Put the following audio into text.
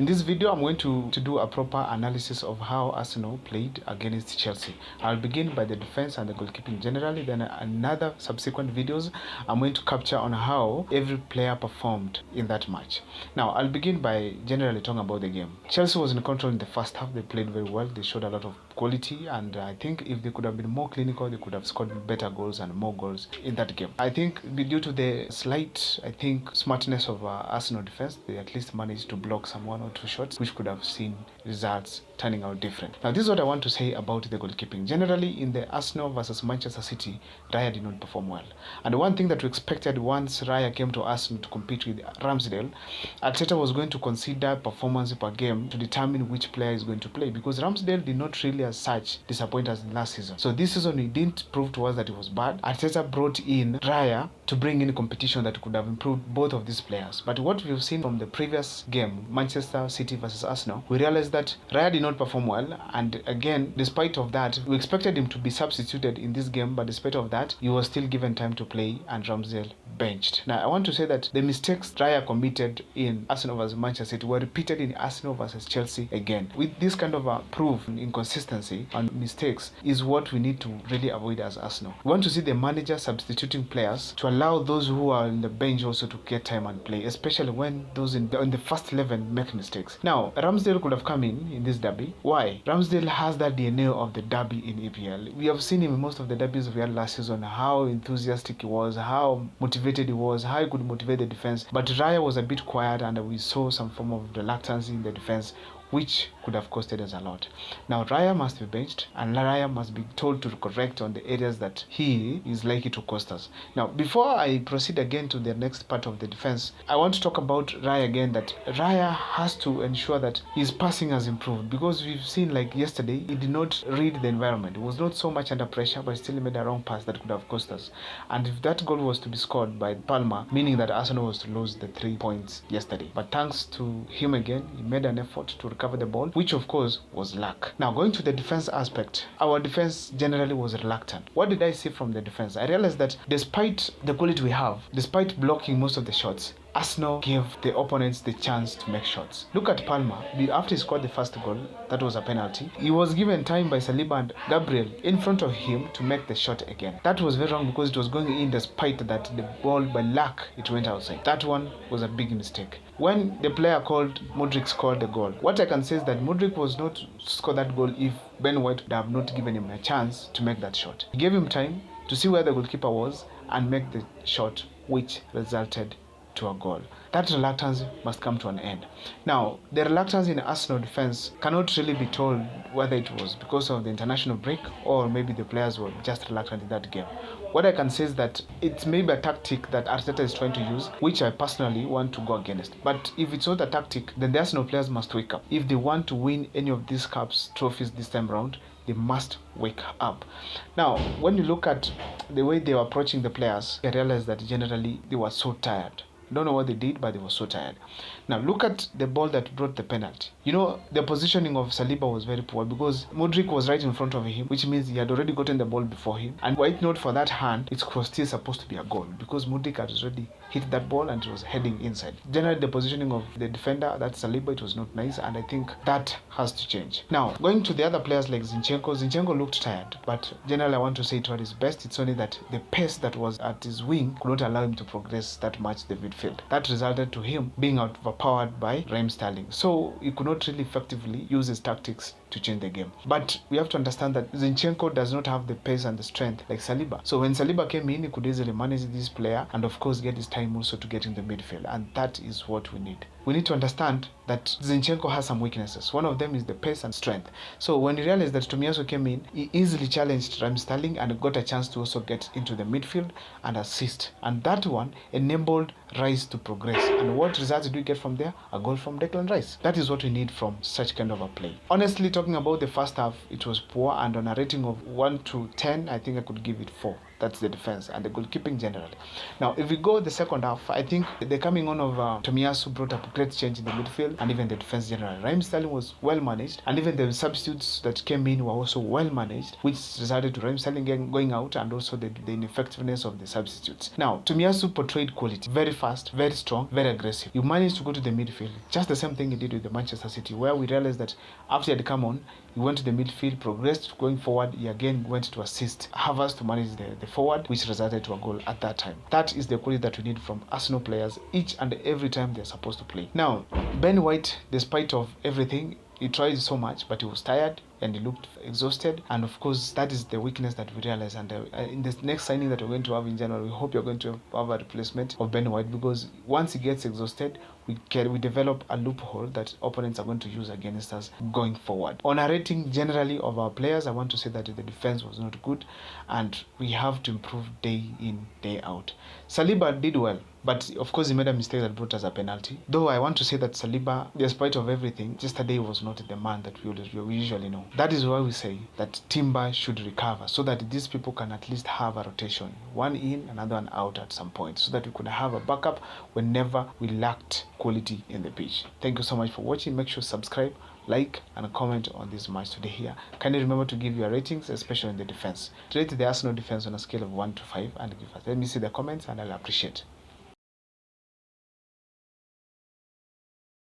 In this video, I'm going to do a proper analysis of how Arsenal played against Chelsea. I'll begin by the defense and the goalkeeping generally, then another subsequent videos I'm going to capture on how every player performed in that match. Now, I'll begin by generally talking about the game. Chelsea was in control in the first half. They played very well. They showed a lot of quality, and I think if they could have been more clinical, they could have scored better goals and more goals in that game. I think due to the slight, smartness of Arsenal defense, they at least managed to block some 1 or 2 shots, which could have seen results turning out different. Now, this is what I want to say about the goalkeeping. Generally, in the Arsenal versus Manchester City, Raya did not perform well. And one thing that we expected once Raya came to Arsenal to compete with Ramsdale, Arteta was going to consider performance per game to determine which player is going to play, because Ramsdale did not really as such disappoint us in last season. So this season he didn't prove to us that it was bad. Arteta brought in Raya to bring in competition that could have improved both of these players. But what we've seen from the previous game, Manchester City versus Arsenal, we realized that Raya did not perform well, and again, despite of that, we expected him to be substituted in this game, but despite of that, he was still given time to play and Ramsdale benched. Now, I want to say that the mistakes Raya committed in Arsenal versus Manchester City were repeated in Arsenal versus Chelsea again. With this kind of proof inconsistency and mistakes is what we need to really avoid as Arsenal. We want to see the manager substituting players to allow those who are on the bench also to get time and play, especially when those in the first 11 make mistakes. Now, Ramsdale could have come in this derby. Why? Ramsdale has that DNA of the derby in EPL. We have seen him in most of the derbies we had last season, how enthusiastic he was, how motivated he was, how he could motivate the defense. But Raya was a bit quiet, and we saw some form of reluctance in the defense, which could have costed us a lot. Now, Raya must be benched, and Raya must be told to correct on the areas that he is likely to cost us. Now, before I proceed again to the next part of the defense, I want to talk about Raya again, that Raya has to ensure that his passing has improved, because we've seen, like yesterday, he did not read the environment. He was not so much under pressure, but still made a wrong pass that could have cost us. And if that goal was to be scored by Palmer, meaning that Arsenal was to lose the 3 points yesterday. But thanks to him again, he made an effort to recover the ball, which of course was luck. Now, going to the defense aspect, our defense generally was reluctant. What did I see from the defense? I realized that despite the quality we have, despite blocking most of the shots, Arsenal gave the opponents the chance to make shots. Look at Palmer. After he scored the first goal, that was a penalty. He was given time by Saliba and Gabriel in front of him to make the shot again. That was very wrong, because it was going in despite that the ball, by luck, it went outside. That one was a big mistake. When the player called Mudryk scored the goal, what I can say is that Mudryk was not to score that goal if Ben White would have not given him a chance to make that shot. He gave him time to see where the goalkeeper was and make the shot, which resulted to a goal. That reluctance must come to an end. Now, the reluctance in Arsenal defense cannot really be told whether it was because of the international break or maybe the players were just reluctant in that game. What I can say is that it's maybe a tactic that Arteta is trying to use, which I personally want to go against. But if it's not a tactic, then the Arsenal players must wake up. If they want to win any of these cups, trophies this time around, they must wake up. Now, when you look at the way they were approaching the players, I realized that generally they were so tired. Don't know what they did, but they were so tired. Now, look at the ball that brought the penalty. You know, the positioning of Saliba was very poor, because Mudryk was right in front of him, which means he had already gotten the ball before him. And were it not for that hand, it was still supposed to be a goal, because Mudryk had already hit that ball and it was heading inside. Generally, the positioning of the defender, that's Saliba, it was not nice, and I think that has to change. Now, going to the other players like Zinchenko looked tired, but generally I want to say it was his best. It's only that the pace that was at his wing could not allow him to progress that much the midfield. That resulted to him being overpowered by Raheem Sterling. So he could not really effectively use his tactics to change the game. But we have to understand that Zinchenko does not have the pace and the strength like Saliba. So when Saliba came in, he could easily manage this player and of course get his time also to get in the midfield. And that is what we need. We need to understand that Zinchenko has some weaknesses. One of them is the pace and strength. So when he realized that Tomiyasu came in, he easily challenged Raheem Sterling and got a chance to also get into the midfield and assist. And that one enabled Rice to progress. And what results do we get from there? A goal from Declan Rice. That is what we need from such kind of a play. Honestly, talking about the first half, it was poor, and on a rating of 1 to 10, I think I could give it 4. That's the defense and the goalkeeping generally. Now, if we go the second half, I think the coming on of Tomiyasu brought up great change in the midfield and even the defense generally. Raheem Sterling was well managed, and even the substitutes that came in were also well managed, which resulted to Raheem Sterling going out and also the ineffectiveness of the substitutes. Now, Tomiyasu portrayed quality, very fast, very strong, very aggressive. You managed to go to the midfield, just the same thing he did with the Manchester City, where we realized that after he had come on, he went to the midfield, progressed going forward. He again went to assist Havertz to manage the forward, which resulted to a goal at that time. That is the quality that we need from Arsenal players each and every time they're supposed to play. Now, Ben White, despite of everything, he tried so much, but he was tired and he looked exhausted. And of course, that is the weakness that we realize. And in the next signing that we're going to have in January, we hope you're going to have a replacement of Ben White, because once he gets exhausted, we develop a loophole that opponents are going to use against us going forward. On a rating generally of our players, I want to say that the defense was not good, and we have to improve day in, day out. Saliba did well, but of course he made a mistake that brought us a penalty. Though I want to say that Saliba, despite of everything, yesterday was not the man that we usually know. That is why we say that Timber should recover, so that these people can at least have a rotation, one in, another one out at some point, so that we could have a backup whenever we lacked quality in the pitch. Thank you so much for watching. Make sure to subscribe, like and comment on this match today here. Kindly remember to give your ratings, especially in the defense. Rate the Arsenal defense on a scale of 1 to 5 and give us. Let me see the comments and I'll appreciate.